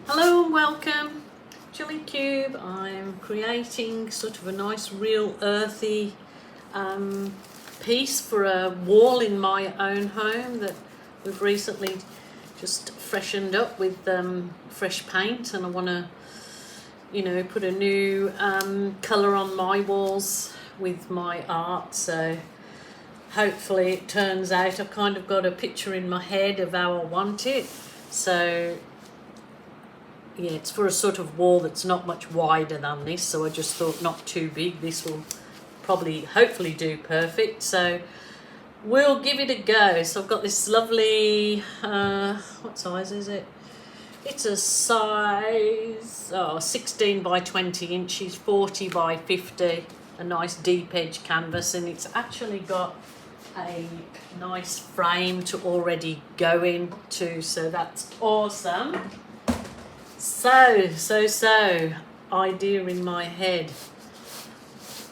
Hello and welcome, Gilly Cube. I'm creating sort of a nice real earthy piece for a wall in my own home that we've recently just freshened up with fresh paint, and I want to put a new colour on my walls with my art, so hopefully it turns out. I've kind of got a picture in my head of how I want it, so yeah, it's for a sort of wall that's not much wider than this, so I just thought not too big. This will probably hopefully do perfect, so we'll give it a go. So I've got this lovely what size is it? It's a size 16 by 20 inches, 40 by 50, a nice deep edge canvas, and it's actually got a nice frame to already go into, so that's awesome. So idea in my head,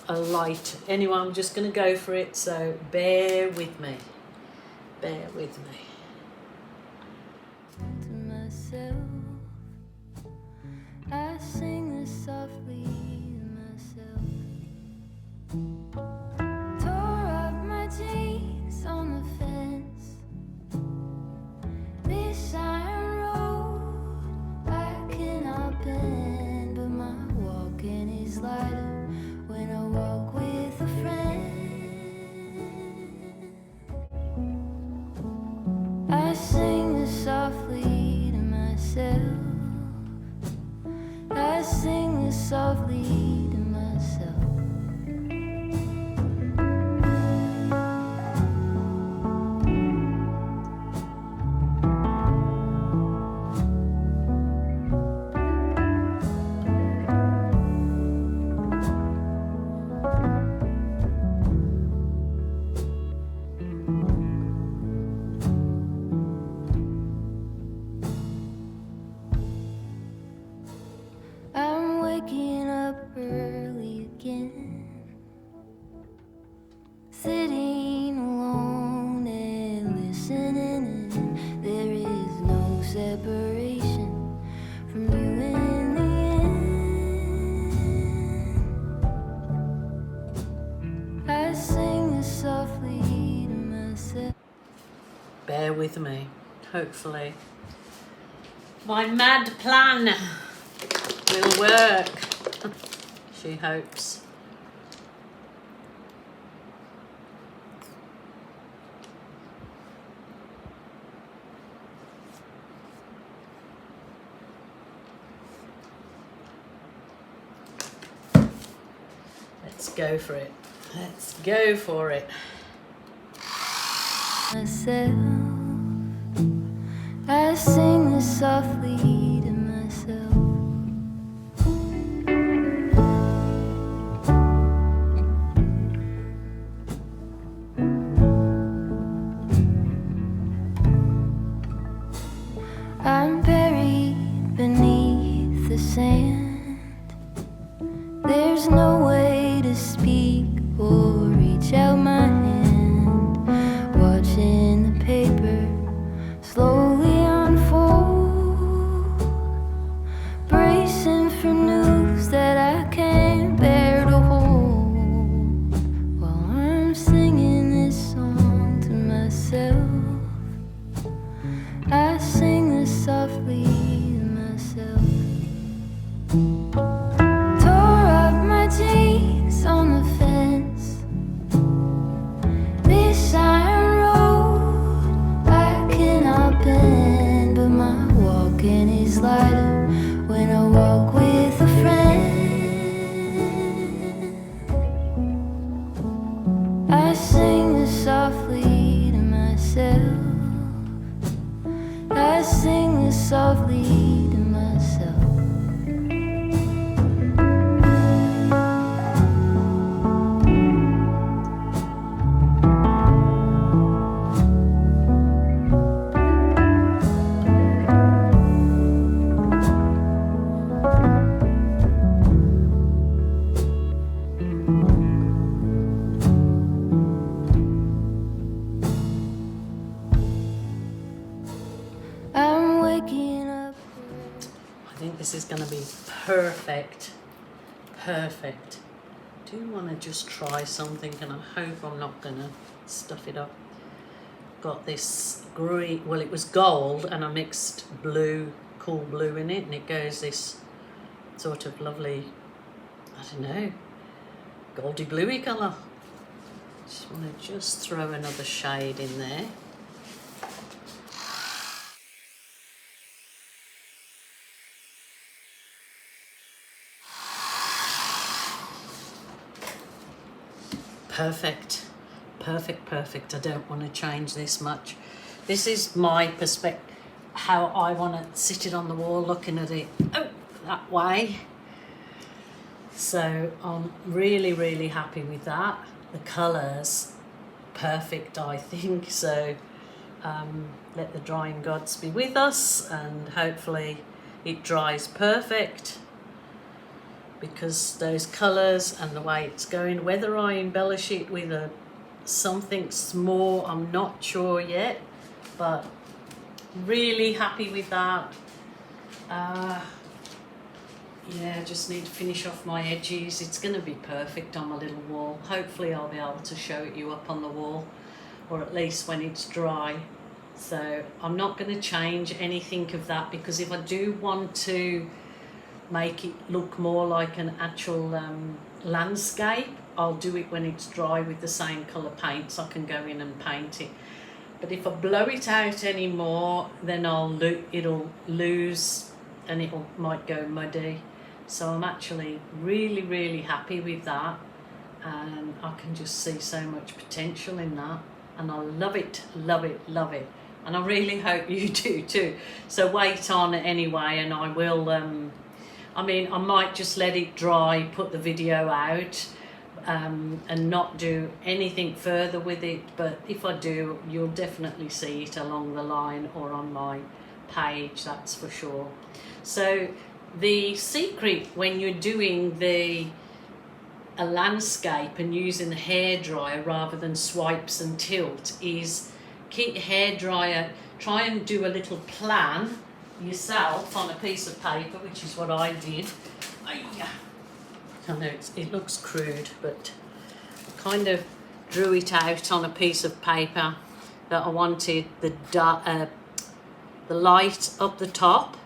a light. Anyway, I'm just going to go for it, so bear with me. To myself, I sing this softly to myself. Tore up my jeans on the fence. This iron road I cannot bend, but my walking is lighter when I walk with a friend. I sing this softly to myself. I sing this softly to myself. I'm waking up early again, sitting alone and listening, and there is no separation from you in the end. I sing this softly to myself. Bear with me. Hopefully my mad plan will work. She hopes. Let's go for it. Let's go for it. Myself, I sing this softly to myself. I'm buried beneath the sand. There's no way to speak or reach out my hand. Watching the paper slowly unfold, bracing for news that I can't bear to hold. While I'm singing this song to myself, I sing this softly to myself. Tore up my jeans on the fence. This iron road I cannot bend, but my walking is lighter when I walk with a friend. I sing this softly to myself. I sing this softly to myself. I'm waking up think this is going to be perfect. Perfect. I do want to just try something, and I hope I'm not going to stuff it up. Got this green, well, it was gold, and I mixed blue, cool blue in it, and it goes this sort of lovely, I don't know, goldy bluey colour. Just want to just throw another shade in there. Perfect, perfect, perfect. I don't want to change this much. This is my perspective, how I want to sit it on the wall, looking at it that way. So I'm really, really happy with that. The colours, perfect, I think. So let the drying gods be with us, and hopefully it dries perfect, because those colours and the way it's going, whether I embellish it with something small, I'm not sure yet, but really happy with that. Yeah, I just need to finish off my edges. It's going to be perfect on my little wall. Hopefully I'll be able to show it you up on the wall, or at least when it's dry. So I'm not going to change anything of that, because if I do want to make it look more like an actual landscape, I'll do it when it's dry with the same colour paints. I can go in and paint it. But if I blow it out anymore, then it'll lose, and might go muddy. So I'm actually really, really happy with that, and I can just see so much potential in that, and I love it, love it, love it. And I really hope you do too. So wait on it anyway, and I will I mean, I might just let it dry, put the video out, and not do anything further with it. But if I do, you'll definitely see it along the line or on my page, that's for sure. So the secret when you're doing a landscape and using the hairdryer rather than swipes and tilt is keep your hairdryer, try and do a little plan yourself on a piece of paper, which is what I did. I know it looks crude, but I kind of drew it out on a piece of paper that I wanted the light up the top,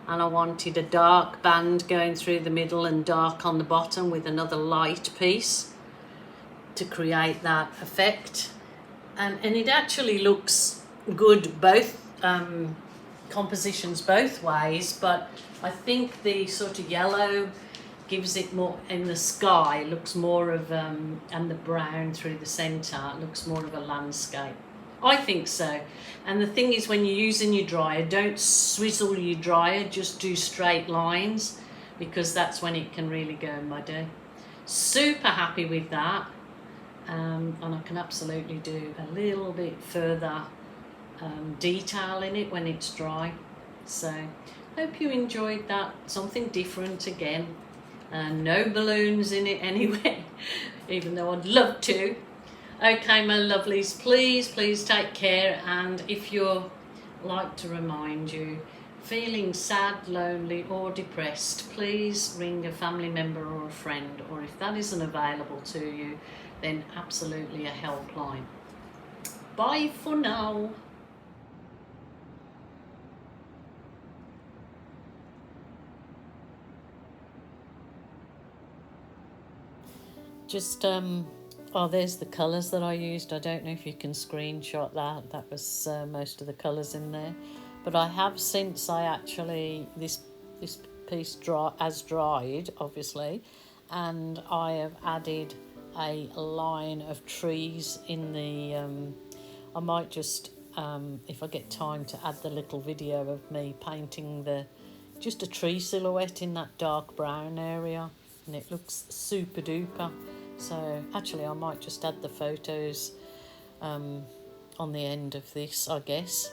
and I wanted a dark band going through the middle and dark on the bottom with another light piece to create that effect. And it actually looks good, both compositions both ways, but I think the sort of yellow gives it more in the sky, looks more of and the brown through the centre looks more of a landscape. I think so. And the thing is, when you're using your dryer, don't swizzle your dryer, just do straight lines, because that's when it can really go muddy. Super happy with that. And I can absolutely do a little bit further detail in it when it's dry. So hope you enjoyed that, something different again. No balloons in it anyway, even though I'd love to. Okay, my lovelies, please take care, and if you're, like to remind you, feeling sad, lonely or depressed, please ring a family member or a friend, or if that isn't available to you, then absolutely a helpline. Bye for now. Just oh, there's the colours that I used. I don't know if you can screenshot that. That was most of the colours in there. But I have, since I actually, this piece has dried, obviously, and I have added a line of trees in the, I might just, if I get time, to add the little video of me painting just a tree silhouette in that dark brown area, and it looks super duper. So actually I might just add the photos on the end of this, I guess.